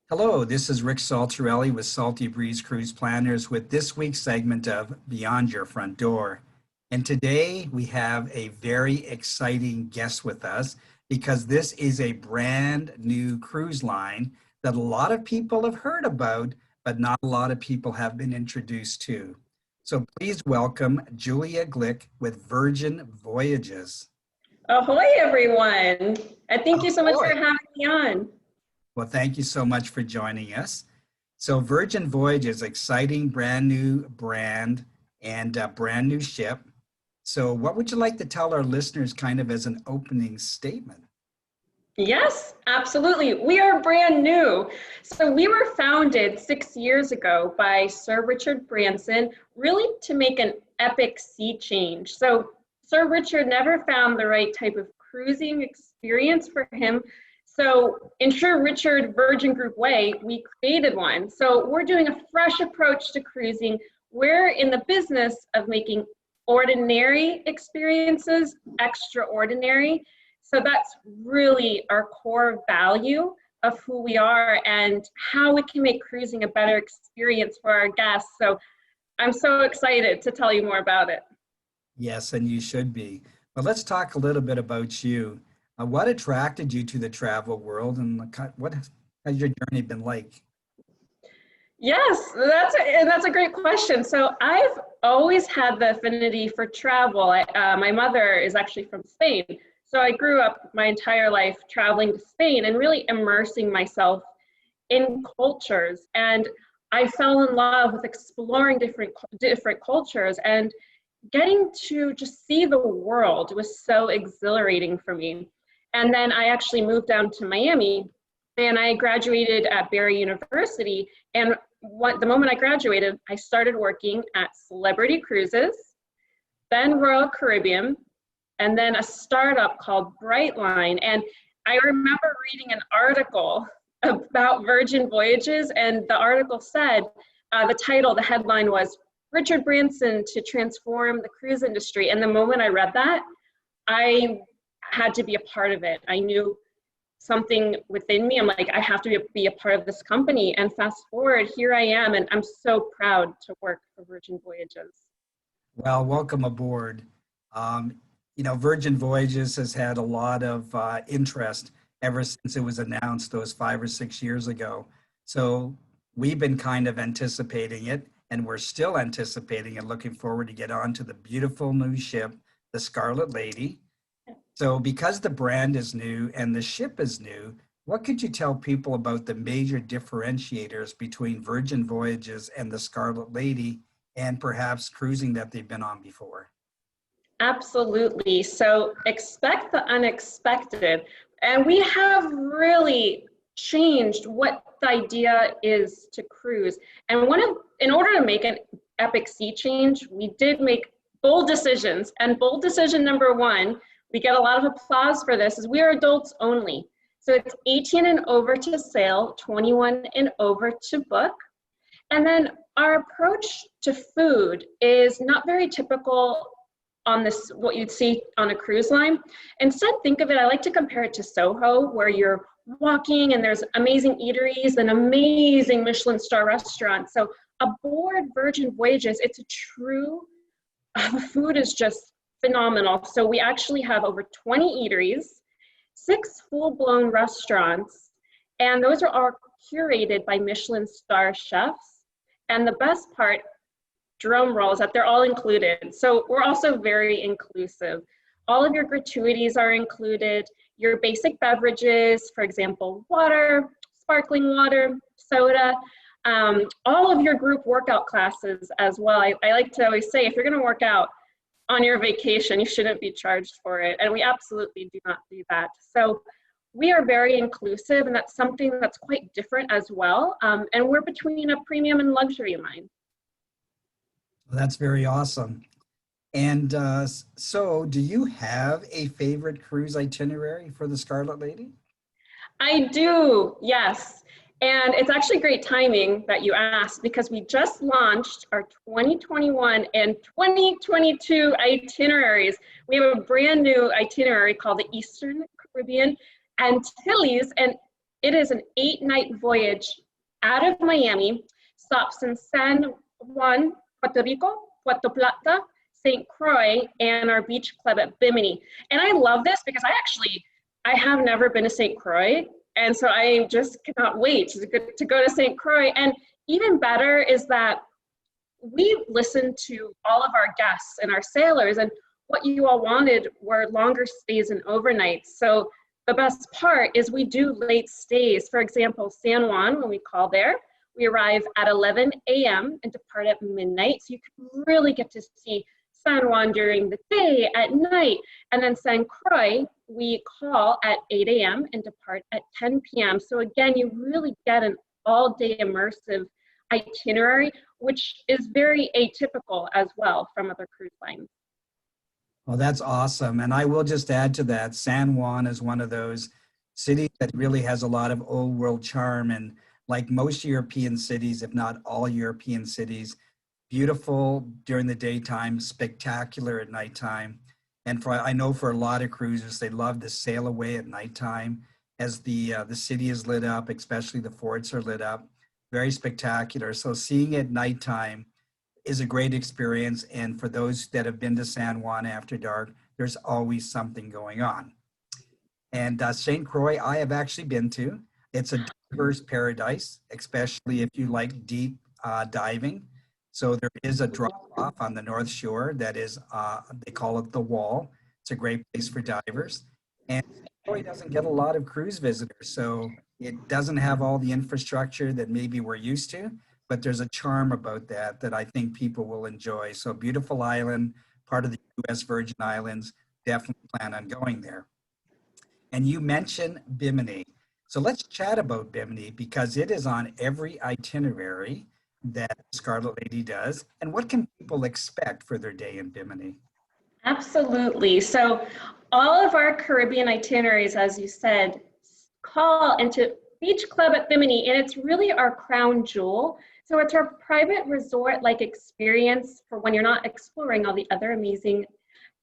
Hello, this is Rick Saltarelli with Salty Breeze Cruise Planners with this week's segment of Beyond Your Front Door. And today we have a very exciting guest with us because this is a brand new cruise line that a lot of people have heard about, but not a lot of people have been introduced to. So please welcome Julia Glick with Virgin Voyages. Ahoy, everyone. And thank you so much for Ahoy. having me on. Well, thank you so much for joining us. So Virgin Voyages, exciting brand new brand and a brand new ship. So what would you like to tell our listeners kind of as an opening statement? Yes, absolutely. We are brand new. So we were founded 6 years ago by Sir Richard Bronson, really to make an epic sea change. So Sir Richard never found the right type of cruising experience for him. So in Sir Richard Virgin Group way, we created one. So we're doing a fresh approach to cruising. We're in the business of making ordinary experiences extraordinary. So that's really our core value of who we are and how we can make cruising a better experience for our guests. So I'm so excited to tell you more about it. Yes, and you should be. But let's talk a little bit about you. What attracted you to the travel world and what has your journey been like? Yes, that's a great question. So I've always had the affinity for travel. My mother is actually from Spain. So I grew up my entire life traveling to Spain and really immersing myself in cultures. And I fell in love with exploring different cultures, and getting to just see the world was so exhilarating for me. And then I actually moved down to Miami and I graduated at Barry University. And the moment I graduated, I started working at Celebrity Cruises, then Royal Caribbean, and then a startup called Brightline. And I remember reading an article about Virgin Voyages, and the article said, the headline was, Richard Branson to transform the cruise industry. And the moment I read that, I had to be a part of it. I knew something within me. I'm like, I have to be a part of this company. And fast forward, here I am, and I'm so proud to work for Virgin Voyages. Well, welcome aboard. Virgin Voyages has had a lot of interest ever since it was announced those 5 or 6 years ago. So we've been kind of anticipating it, and we're still anticipating and looking forward to get on to the beautiful new ship, the Scarlet Lady. So because the brand is new and the ship is new, what could you tell people about the major differentiators between Virgin Voyages and the Scarlet Lady, and perhaps cruising that they've been on before? Absolutely. So expect the unexpected. And we have really changed what the idea is to cruise. And in order to make an epic sea change, we did make bold decisions. And bold decision number one, we get a lot of applause for this, is we are adults only. So it's 18 and over to sail, 21 and over to book. And then our approach to food is not very typical on this, what you'd see on a cruise line. Instead, think of it, I like to compare it to Soho, where you're walking and there's amazing eateries and amazing Michelin star restaurants. So aboard Virgin Voyages, it's a true, the food is just phenomenal. So we actually have over 20 eateries, 6 full-blown restaurants, and those are all curated by Michelin star chefs. And the best part, drum roll, is that they're all included. So we're also very inclusive. All of your gratuities are included, your basic beverages, for example, water, sparkling water, soda, all of your group workout classes as well. I like to always say, if you're gonna work out on your vacation, you shouldn't be charged for it. And we absolutely do not do that. So we are very inclusive, and that's something that's quite different as well. And we're between a premium and luxury line. That's very awesome. And so do you have a favorite cruise itinerary for the Scarlet Lady? I do, yes. And it's actually great timing that you asked, because we just launched our 2021 and 2022 itineraries. We have a brand new itinerary called the Eastern Caribbean Antilles, and It is an 8-night voyage out of Miami, stops in San Juan, Puerto Rico, Puerto Plata, St. Croix, and our beach club at Bimini. And I love this because I have never been to St. Croix, and so I just cannot wait to go to St. Croix. And even better is that we listened to all of our guests and our sailors, and what you all wanted were longer stays and overnights. So the best part is we do late stays. For example, San Juan, when we call there, we arrive at 11 a.m. and depart at midnight. So you can really get to see San Juan during the day, at night. And then St. Croix, we call at 8 a.m. and depart at 10 p.m. So again, you really get an all-day immersive itinerary, which is very atypical as well from other cruise lines. Well, that's awesome. And I will just add to that, San Juan is one of those cities that really has a lot of old world charm. And like most European cities, if not all European cities, beautiful during the daytime, spectacular at nighttime. And I know for a lot of cruisers, they love to sail away at nighttime as the city is lit up, especially the forts are lit up. Very spectacular. So seeing it at nighttime is a great experience. And for those that have been to San Juan after dark, there's always something going on. And St. Croix, I have actually been to. It's a diverse paradise, especially if you like deep diving. So there is a drop off on the North Shore that is, they call it the Wall. It's a great place for divers. And St. Croix doesn't get a lot of cruise visitors. So it doesn't have all the infrastructure that maybe we're used to, but there's a charm about that that I think people will enjoy. So beautiful island, part of the U.S. Virgin Islands, definitely plan on going there. And you mentioned Bimini. So let's chat about Bimini because it is on every itinerary that Scarlet Lady does. And what can people expect for their day in Bimini? Absolutely. So all of our Caribbean itineraries, as you said, call into Beach Club at Bimini, and it's really our crown jewel. So it's our private resort-like experience for when you're not exploring all the other amazing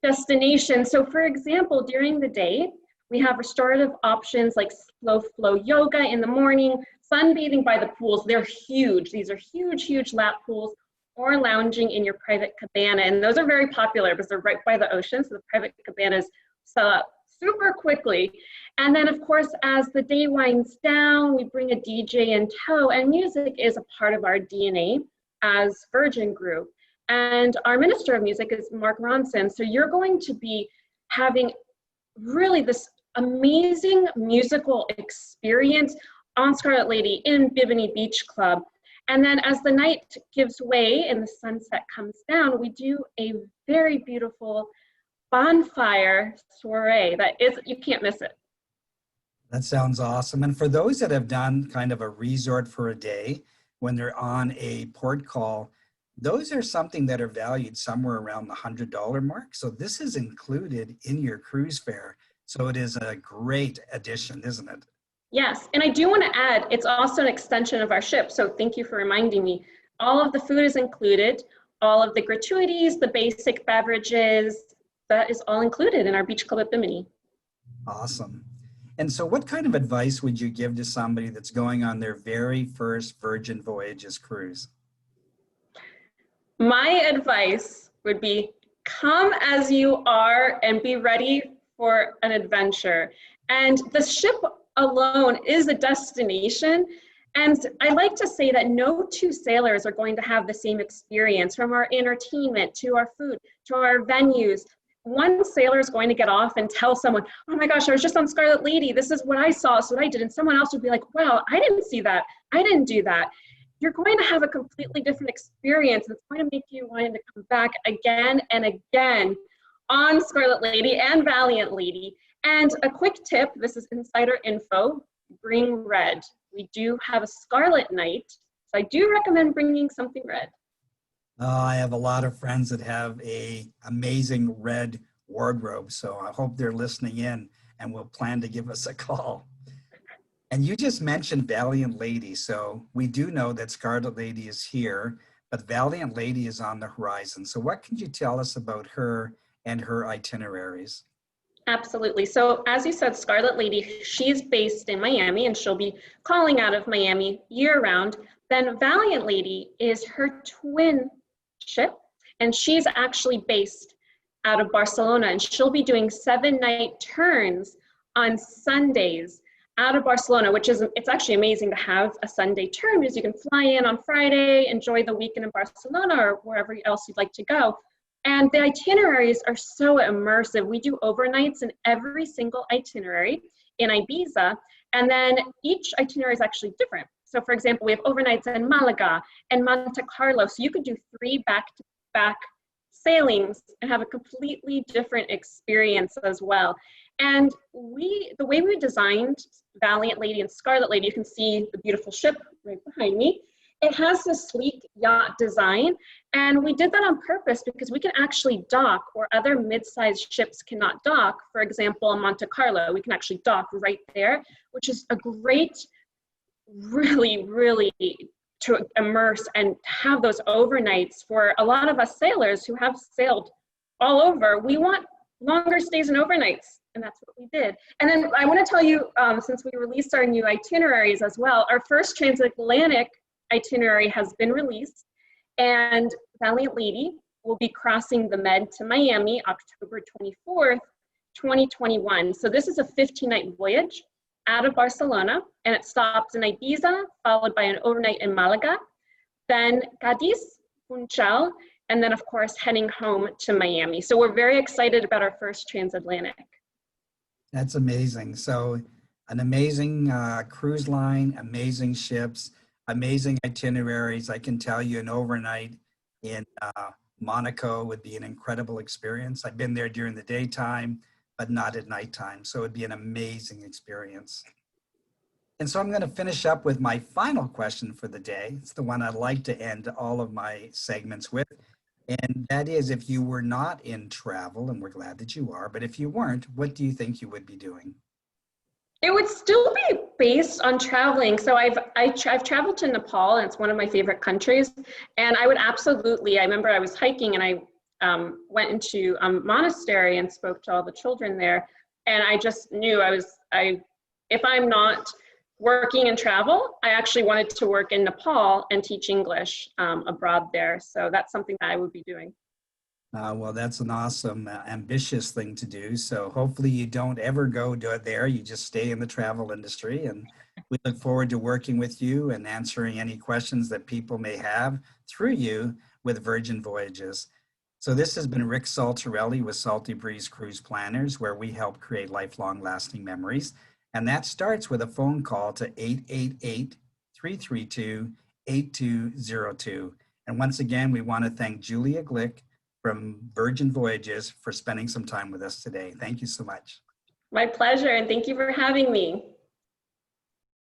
destinations. So for example, during the day, we have restorative options like slow flow yoga in the morning, sunbathing by the pools. They're huge. These are huge, huge lap pools, or lounging in your private cabana. And those are very popular because they're right by the ocean. So the private cabanas sell out super quickly. And then of course, as the day winds down, we bring a DJ in tow, and music is a part of our DNA as Virgin Group. And our Minister of Music is Mark Ronson. So you're going to be having really this amazing musical experience on Scarlet Lady in Bimini Beach Club. And then as the night gives way and the sunset comes down, we do a very beautiful bonfire soiree that is, you can't miss it. That sounds awesome. And for those that have done kind of a resort for a day, when they're on a port call, those are something that are valued somewhere around the $100 mark. So this is included in your cruise fare. So it is a great addition, isn't it? Yes, and I do want to add, it's also an extension of our ship. So thank you for reminding me. All of the food is included, all of the gratuities, the basic beverages, that is all included in our Beach Club at Bimini. Awesome. And so what kind of advice would you give to somebody that's going on their very first Virgin Voyages cruise? My advice would be come as you are and be ready for an adventure. And the ship alone is a destination. And I like to say that no two sailors are going to have the same experience, from our entertainment to our food to our venues. One sailor is going to get off and tell someone, oh my gosh, I was just on Scarlet Lady. This is what I saw, so what I did. And someone else would be like, wow, I didn't see that. I didn't do that. You're going to have a completely different experience. It's going to make you want to come back again and again on Scarlet Lady and Valiant Lady. And a quick tip, this is insider info, bring red. We do have a Scarlet night, so I do recommend bringing something red. I have a lot of friends that have a amazing red wardrobe, so I hope they're listening in and will plan to give us a call. And you just mentioned Valiant Lady, so we do know that Scarlet Lady is here, but Valiant Lady is on the horizon. So what can you tell us about her and her itineraries? Absolutely. So as you said, Scarlet Lady, she's based in Miami and she'll be calling out of Miami year round. Then Valiant Lady is her twin ship, and she's actually based out of Barcelona, and she'll be doing 7-night turns on Sundays out of Barcelona, which is, it's actually amazing to have a Sunday turn because you can fly in on Friday, enjoy the weekend in Barcelona or wherever else you'd like to go. And the itineraries are so immersive. We do overnights in every single itinerary in Ibiza, and then each itinerary is actually different. So for example, we have overnights in Malaga and Monte Carlo. So you could do 3 back-to-back sailings and have a completely different experience as well. And the way we designed Valiant Lady and Scarlet Lady, you can see the beautiful ship right behind me. It has this sleek yacht design, and we did that on purpose because we can actually dock where other mid-sized ships cannot dock. For example, in Monte Carlo, we can actually dock right there, which is a great, really to immerse and have those overnights. For a lot of us sailors who have sailed all over, we want longer stays and overnights, and that's what we did. And then I want to tell you, since we released our new itineraries as well, our first transatlantic itinerary has been released, and Valiant Lady will be crossing the Med to Miami October 24th, 2021. So this is a 15-night voyage out of Barcelona, and it stops in Ibiza, followed by an overnight in Malaga, then Cadiz, Funchal, and then of course heading home to Miami. So we're very excited about our first transatlantic. That's amazing. So an amazing cruise line, amazing ships, amazing itineraries. I can tell you an overnight in Monaco would be an incredible experience. I've been there during the daytime, but not at nighttime. So it'd be an amazing experience. And so I'm going to finish up with my final question for the day. It's the one I'd like to end all of my segments with. And that is, if you were not in travel, and we're glad that you are, but if you weren't, what do you think you would be doing? It would still be based on traveling. So I've traveled to Nepal, and it's one of my favorite countries. And I would absolutely, I remember I was hiking and I went into a monastery and spoke to all the children there. And I just knew if I'm not working and travel, I actually wanted to work in Nepal and teach English abroad there. So that's something that I would be doing. Well, that's an awesome, ambitious thing to do. So hopefully you don't ever go do it there. You just stay in the travel industry. And we look forward to working with you and answering any questions that people may have through you with Virgin Voyages. So this has been Rick Saltarelli with Salty Breeze Cruise Planners, where we help create lifelong lasting memories. And that starts with a phone call to 888-332-8202. And once again, we want to thank Julia Glick from Virgin Voyages for spending some time with us today. Thank you so much. My pleasure, and thank you for having me.